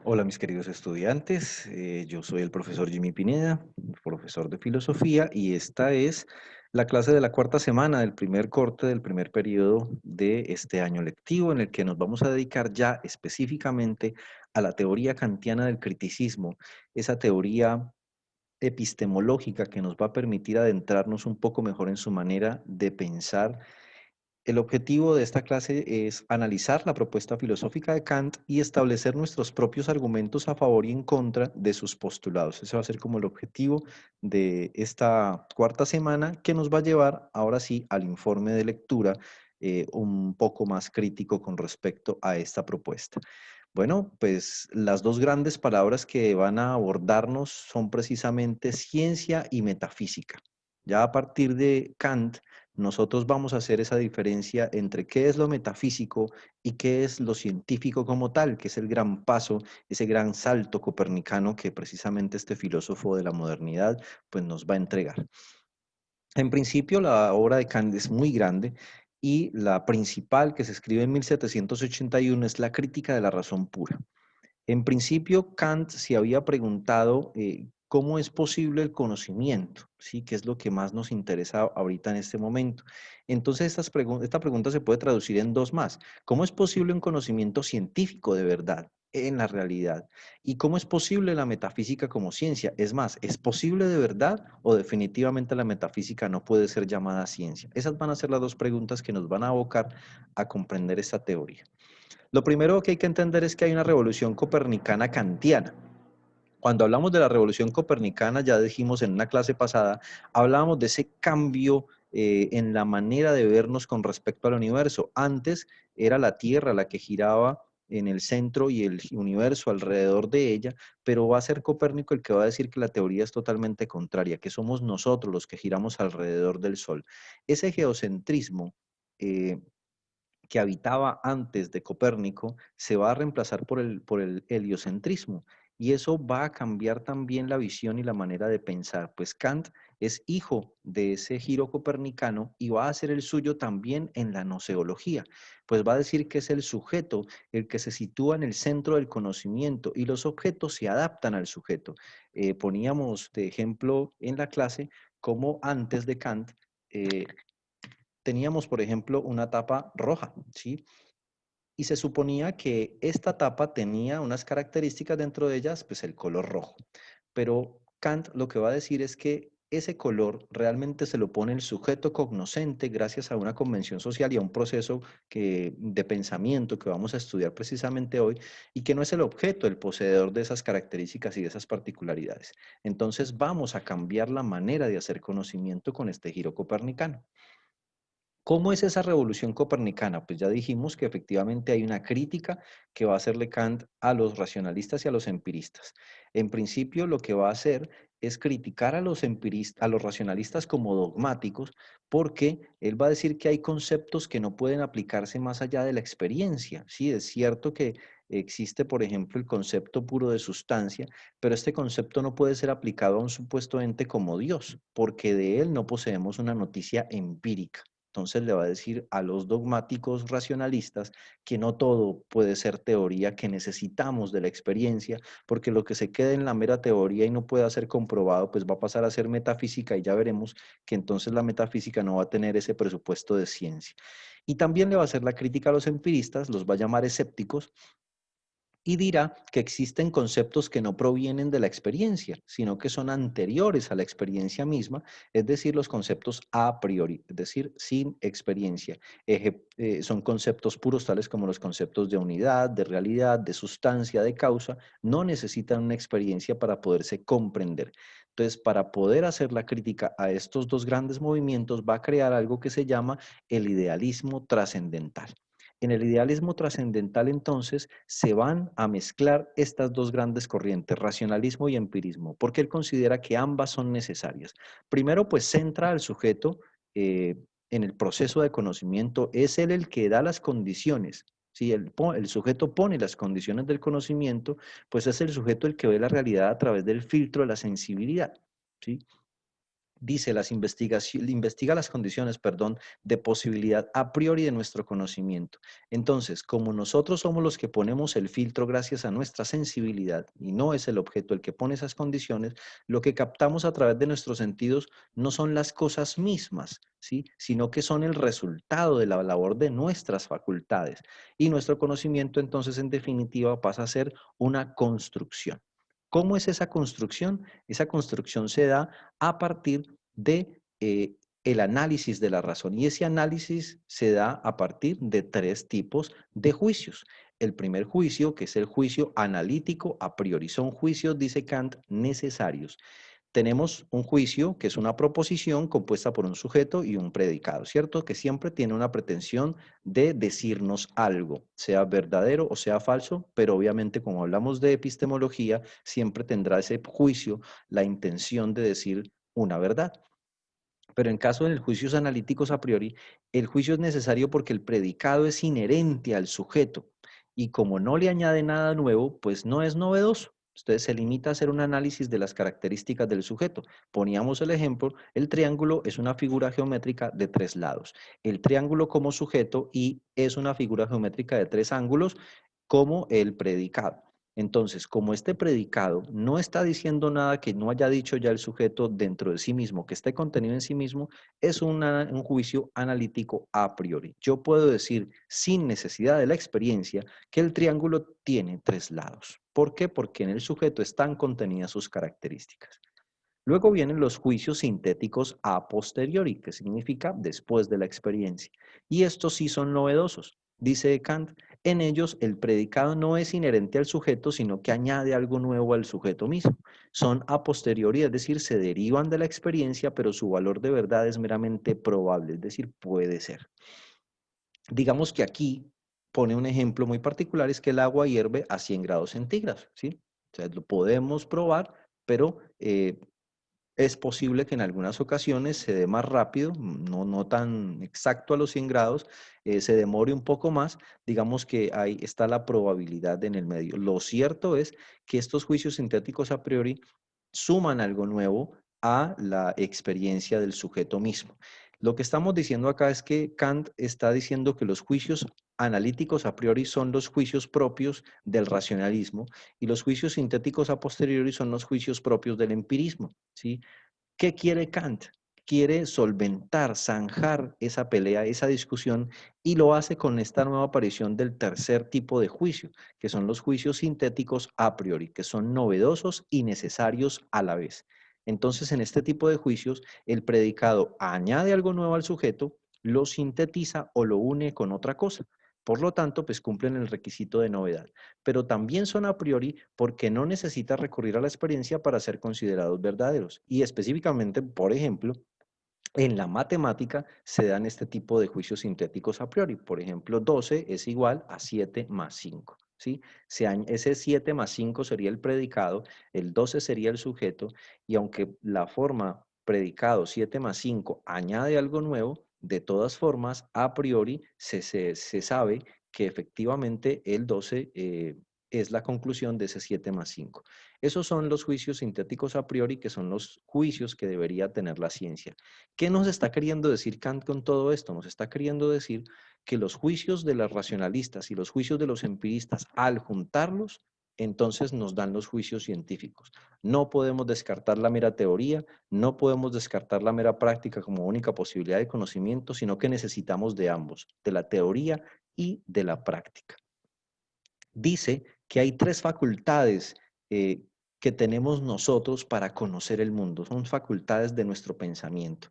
Hola mis queridos estudiantes, yo soy el profesor Jimmy Pineda, profesor de filosofía, y esta es la clase de la cuarta semana del primer corte del primer periodo de este año lectivo, en el que nos vamos a dedicar ya específicamente a la teoría kantiana del criticismo, esa teoría epistemológica que nos va a permitir adentrarnos un poco mejor en su manera de pensar. El objetivo de esta clase es analizar la propuesta filosófica de Kant y establecer nuestros propios argumentos a favor y en contra de sus postulados. Ese va a ser como el objetivo de esta cuarta semana, que nos va a llevar ahora sí al informe de lectura un poco más crítico con respecto a esta propuesta. Bueno, pues las dos grandes palabras que van a abordarnos son precisamente ciencia y metafísica. Ya a partir de Kant, nosotros vamos a hacer esa diferencia entre qué es lo metafísico y qué es lo científico como tal, que es el gran paso, ese gran salto copernicano que precisamente este filósofo de la modernidad pues nos va a entregar. En principio, la obra de Kant es muy grande y la principal, que se escribe en 1781, es la Crítica de la razón pura. En principio, Kant se había preguntado cómo es posible el conocimiento, ¿sí? Que es lo que más nos interesa ahorita en este momento. Entonces, esta pregunta se puede traducir en dos más. ¿Cómo es posible un conocimiento científico de verdad en la realidad? ¿Y cómo es posible la metafísica como ciencia? Es más, ¿es posible de verdad o definitivamente la metafísica no puede ser llamada ciencia? Esas van a ser las dos preguntas que nos van a abocar a comprender esta teoría. Lo primero que hay que entender es que hay una revolución copernicana kantiana. Cuando hablamos de la revolución copernicana, ya dijimos en una clase pasada, hablábamos de ese cambio en la manera de vernos con respecto al universo. Antes era la Tierra la que giraba en el centro y el universo alrededor de ella, pero va a ser Copérnico el que va a decir que la teoría es totalmente contraria, que somos nosotros los que giramos alrededor del Sol. Ese geocentrismo eh, que habitaba antes de Copérnico se va a reemplazar por el heliocentrismo. Y eso va a cambiar también la visión y la manera de pensar, pues Kant es hijo de ese giro copernicano y va a hacer el suyo también en la noseología, pues va a decir que es el sujeto el que se sitúa en el centro del conocimiento y los objetos se adaptan al sujeto. Poníamos de ejemplo en la clase cómo antes de Kant eh, teníamos, por ejemplo, una tapa roja, ¿sí? Y se suponía que esta tapa tenía unas características dentro de ellas, pues el color rojo. Pero Kant lo que va a decir es que ese color realmente se lo pone el sujeto cognoscente gracias a una convención social y a un proceso de pensamiento que vamos a estudiar precisamente hoy y que no es el objeto el poseedor de esas características y de esas particularidades. Entonces vamos a cambiar la manera de hacer conocimiento con este giro copernicano. ¿Cómo es esa revolución copernicana? Pues ya dijimos que efectivamente hay una crítica que va a hacerle Kant a los racionalistas y a los empiristas. En principio, lo que va a hacer es criticar a los empiristas, a los racionalistas como dogmáticos, porque él va a decir que hay conceptos que no pueden aplicarse más allá de la experiencia. Sí, es cierto que existe, por ejemplo, el concepto puro de sustancia, pero este concepto no puede ser aplicado a un supuesto ente como Dios, porque de él no poseemos una noticia empírica. Entonces le va a decir a los dogmáticos racionalistas que no todo puede ser teoría, que necesitamos de la experiencia, porque lo que se quede en la mera teoría y no pueda ser comprobado, pues va a pasar a ser metafísica y ya veremos que entonces la metafísica no va a tener ese presupuesto de ciencia. Y también le va a hacer la crítica a los empiristas, los va a llamar escépticos, y dirá que existen conceptos que no provienen de la experiencia, sino que son anteriores a la experiencia misma, es decir, los conceptos a priori, es decir, sin experiencia. Son conceptos puros tales como los conceptos de unidad, de realidad, de sustancia, de causa, no necesitan una experiencia para poderse comprender. Entonces, para poder hacer la crítica a estos dos grandes movimientos, va a crear algo que se llama el idealismo trascendental. En el idealismo trascendental, entonces, se van a mezclar estas dos grandes corrientes, racionalismo y empirismo, porque él considera que ambas son necesarias. Primero, pues centra al sujeto eh, en el proceso de conocimiento, es él el que da las condiciones. Si el sujeto pone las condiciones del conocimiento, pues es el sujeto el que ve la realidad a través del filtro de la sensibilidad, ¿sí? Dice, investiga las condiciones, perdón, de posibilidad a priori de nuestro conocimiento. Entonces, como nosotros somos los que ponemos el filtro gracias a nuestra sensibilidad y no es el objeto el que pone esas condiciones, lo que captamos a través de nuestros sentidos no son las cosas mismas, ¿sí? Sino que son el resultado de la labor de nuestras facultades. Y nuestro conocimiento, entonces, en definitiva, pasa a ser una construcción. ¿Cómo es esa construcción? Esa construcción se da a partir de el análisis de la razón. Y ese análisis se da a partir de tres tipos de juicios. El primer juicio, que es el juicio analítico a priori, son juicios, dice Kant, necesarios. Tenemos un juicio que es una proposición compuesta por un sujeto y un predicado, ¿cierto? Que siempre tiene una pretensión de decirnos algo, sea verdadero o sea falso, pero obviamente como hablamos de epistemología, siempre tendrá ese juicio la intención de decir una verdad. Pero en caso de juicios analíticos a priori, el juicio es necesario porque el predicado es inherente al sujeto y como no le añade nada nuevo, pues no es novedoso. Entonces se limita a hacer un análisis de las características del sujeto. Poníamos el ejemplo, el triángulo es una figura geométrica de tres lados. El triángulo como sujeto y es una figura geométrica de tres ángulos como el predicado. Entonces, como este predicado no está diciendo nada que no haya dicho ya el sujeto dentro de sí mismo, que esté contenido en sí mismo, es un juicio analítico a priori. Yo puedo decir, sin necesidad de la experiencia, que el triángulo tiene tres lados. ¿Por qué? Porque en el sujeto están contenidas sus características. Luego vienen los juicios sintéticos a posteriori, que significa después de la experiencia. Y estos sí son novedosos. Dice Kant, en ellos el predicado no es inherente al sujeto, sino que añade algo nuevo al sujeto mismo. Son a posteriori, es decir, se derivan de la experiencia, pero su valor de verdad es meramente probable, es decir, puede ser. Digamos que aquí pone un ejemplo muy particular, es que el agua hierve a 100 grados centígrados, ¿sí? O sea, lo podemos probar, pero es posible que en algunas ocasiones se dé más rápido, no tan exacto a los 100 grados, se demore un poco más, digamos que ahí está la probabilidad en el medio. Lo cierto es que estos juicios sintéticos a priori suman algo nuevo a la experiencia del sujeto mismo. Lo que estamos diciendo acá es que Kant está diciendo que los juicios analíticos a priori son los juicios propios del racionalismo y los juicios sintéticos a posteriori son los juicios propios del empirismo, ¿sí? ¿Qué quiere Kant? Quiere solventar, zanjar esa pelea, esa discusión, y lo hace con esta nueva aparición del tercer tipo de juicio, que son los juicios sintéticos a priori, que son novedosos y necesarios a la vez. Entonces, en este tipo de juicios, el predicado añade algo nuevo al sujeto, lo sintetiza o lo une con otra cosa. Por lo tanto, pues cumplen el requisito de novedad, pero también son a priori porque no necesita recurrir a la experiencia para ser considerados verdaderos. Y específicamente, por ejemplo, en la matemática se dan este tipo de juicios sintéticos a priori. Por ejemplo, 12 es igual a 7 más 5. ¿Sí? Ese 7 más 5 sería el predicado, el 12 sería el sujeto, y aunque la forma predicado 7 más 5 añade algo nuevo, de todas formas, a priori se sabe que efectivamente el 12 es la conclusión de ese 7 más 5. Esos son los juicios sintéticos a priori, que son los juicios que debería tener la ciencia. ¿Qué nos está queriendo decir Kant con todo esto? Nos está queriendo decir que los juicios de los racionalistas y los juicios de los empiristas, al juntarlos, entonces nos dan los juicios científicos. No podemos descartar la mera teoría, no podemos descartar la mera práctica como única posibilidad de conocimiento, sino que necesitamos de ambos, de la teoría y de la práctica. Dice que hay tres facultades eh, que tenemos nosotros para conocer el mundo. Son facultades de nuestro pensamiento.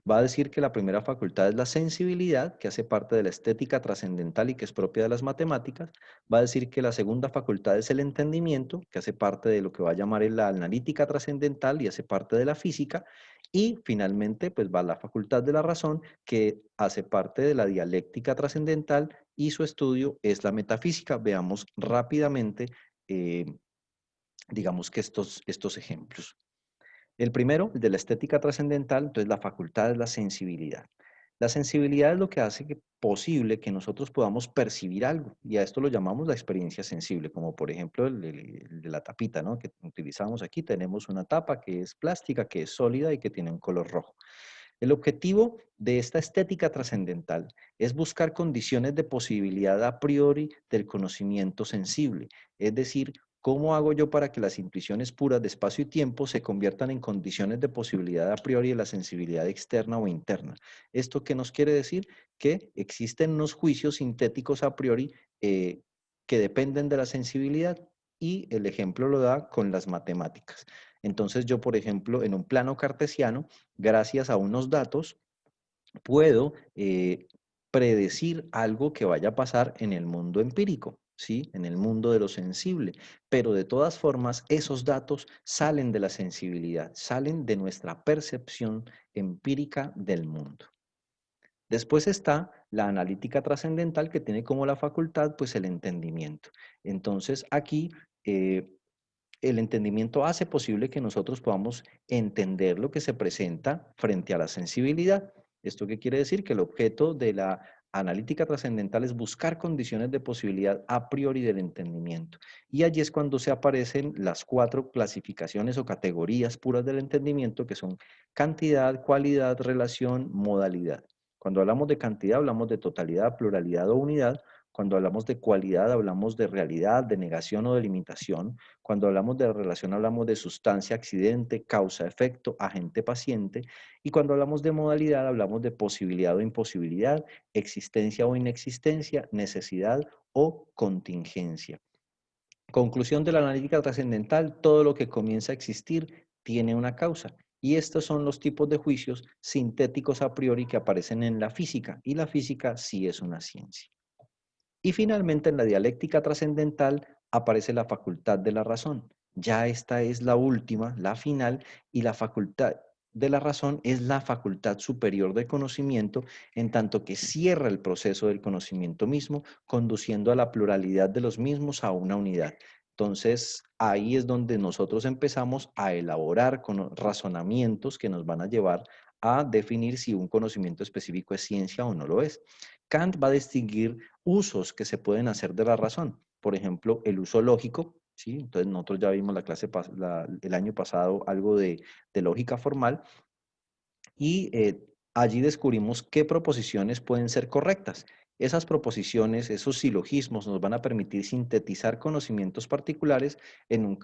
Va a decir que la primera facultad es la sensibilidad, que hace parte de la estética trascendental y que es propia de las matemáticas. Va a decir que la segunda facultad es el entendimiento, que hace parte de lo que va a llamar la analítica trascendental y hace parte de la física. Y finalmente, pues va la facultad de la razón, que hace parte de la dialéctica trascendental y su estudio es la metafísica. Veamos rápidamente, eh, digamos que estos ejemplos. El primero, el de la estética trascendental, entonces la facultad es la sensibilidad. La sensibilidad es lo que hace posible que nosotros podamos percibir algo, y a esto lo llamamos la experiencia sensible, como por ejemplo el de la tapita, ¿no? Que utilizamos aquí. Tenemos una tapa que es plástica, que es sólida y que tiene un color rojo. El objetivo de esta estética trascendental es buscar condiciones de posibilidad a priori del conocimiento sensible, es decir, ¿cómo hago yo para que las intuiciones puras de espacio y tiempo se conviertan en condiciones de posibilidad a priori de la sensibilidad externa o interna? ¿Esto qué nos quiere decir? Que existen unos juicios sintéticos a priori que dependen de la sensibilidad, y el ejemplo lo da con las matemáticas. Entonces yo, por ejemplo, en un plano cartesiano, gracias a unos datos, puedo predecir algo que vaya a pasar en el mundo empírico, ¿sí? En el mundo de lo sensible. Pero de todas formas, esos datos salen de la sensibilidad, salen de nuestra percepción empírica del mundo. Después está la analítica trascendental, que tiene como la facultad, pues, el entendimiento. Entonces, aquí el entendimiento hace posible que nosotros podamos entender lo que se presenta frente a la sensibilidad. ¿Esto qué quiere decir? Que el objeto de la analítica trascendental es buscar condiciones de posibilidad a priori del entendimiento. Y allí es cuando se aparecen las 4 clasificaciones o categorías puras del entendimiento, que son cantidad, cualidad, relación, modalidad. Cuando hablamos de cantidad, hablamos de totalidad, pluralidad o unidad. Cuando hablamos de cualidad, hablamos de realidad, de negación o de limitación. Cuando hablamos de relación, hablamos de sustancia, accidente, causa, efecto, agente, paciente. Y cuando hablamos de modalidad, hablamos de posibilidad o imposibilidad, existencia o inexistencia, necesidad o contingencia. Conclusión de la analítica trascendental: todo lo que comienza a existir tiene una causa. Y estos son los tipos de juicios sintéticos a priori que aparecen en la física. Y la física sí es una ciencia. Y finalmente, en la dialéctica trascendental aparece la facultad de la razón. Ya esta es la última, la final, y la facultad de la razón es la facultad superior del conocimiento, en tanto que cierra el proceso del conocimiento mismo, conduciendo a la pluralidad de los mismos a una unidad. Entonces, ahí es donde nosotros empezamos a elaborar con razonamientos que nos van a llevar a definir si un conocimiento específico es ciencia o no lo es. Kant va a distinguir usos que se pueden hacer de la razón. Por ejemplo, el uso lógico, ¿sí? Entonces nosotros ya vimos el año pasado algo de lógica formal, y allí descubrimos qué proposiciones pueden ser correctas. Esas proposiciones, esos silogismos nos van a permitir sintetizar conocimientos particulares en,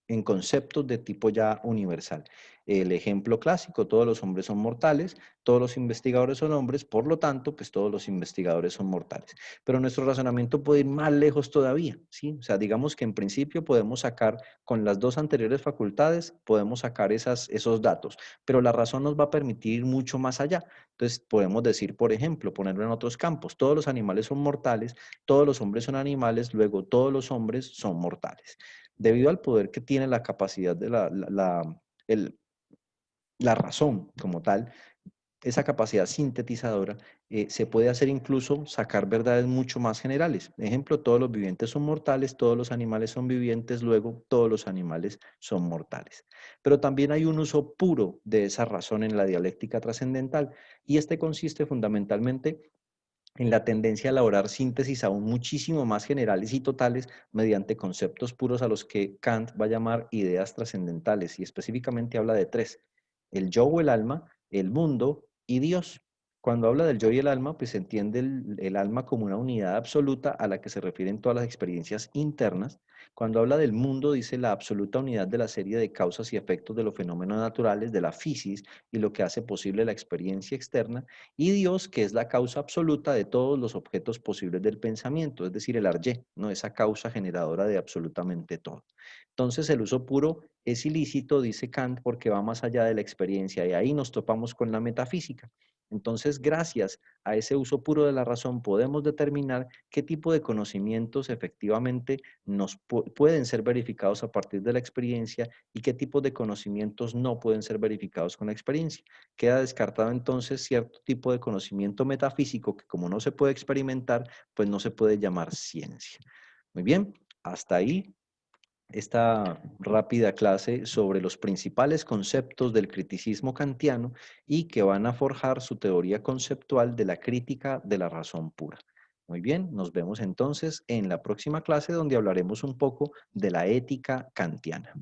en conceptos de tipo ya universal. El ejemplo clásico: todos los hombres son mortales, todos los investigadores son hombres, por lo tanto, pues todos los investigadores son mortales. Pero nuestro razonamiento puede ir más lejos todavía, ¿sí? O sea, digamos que en principio podemos sacar, con las 2 anteriores facultades, podemos sacar esos datos, pero la razón nos va a permitir ir mucho más allá. Entonces, podemos decir, por ejemplo, ponerlo en otros campos: todos los animales son mortales, todos los hombres son animales, luego todos los hombres son mortales. Debido al poder que tiene la capacidad de el- la razón como tal, esa capacidad sintetizadora, se puede hacer incluso sacar verdades mucho más generales. Ejemplo: todos los vivientes son mortales, todos los animales son vivientes, luego todos los animales son mortales. Pero también hay un uso puro de esa razón en la dialéctica trascendental, y este consiste fundamentalmente en la tendencia a elaborar síntesis aún muchísimo más generales y totales mediante conceptos puros, a los que Kant va a llamar ideas trascendentales, y específicamente habla de 3: el yo o el alma, el mundo y Dios. Cuando habla del yo y el alma, pues se entiende el alma como una unidad absoluta a la que se refieren todas las experiencias internas. Cuando habla del mundo, dice la absoluta unidad de la serie de causas y efectos de los fenómenos naturales, de la física, y lo que hace posible la experiencia externa. Y Dios, que es la causa absoluta de todos los objetos posibles del pensamiento, es decir, el arjé, ¿no? Esa causa generadora de absolutamente todo. Entonces, el uso puro es ilícito, dice Kant, porque va más allá de la experiencia, y ahí nos topamos con la metafísica. Entonces, gracias a ese uso puro de la razón, podemos determinar qué tipo de conocimientos efectivamente pueden ser verificados a partir de la experiencia, y qué tipo de conocimientos no pueden ser verificados con la experiencia. Queda descartado entonces cierto tipo de conocimiento metafísico que, como no se puede experimentar, pues no se puede llamar ciencia. Muy bien, hasta ahí esta rápida clase sobre los principales conceptos del criticismo kantiano y que van a forjar su teoría conceptual de la crítica de la razón pura. Muy bien, nos vemos entonces en la próxima clase donde hablaremos un poco de la ética kantiana.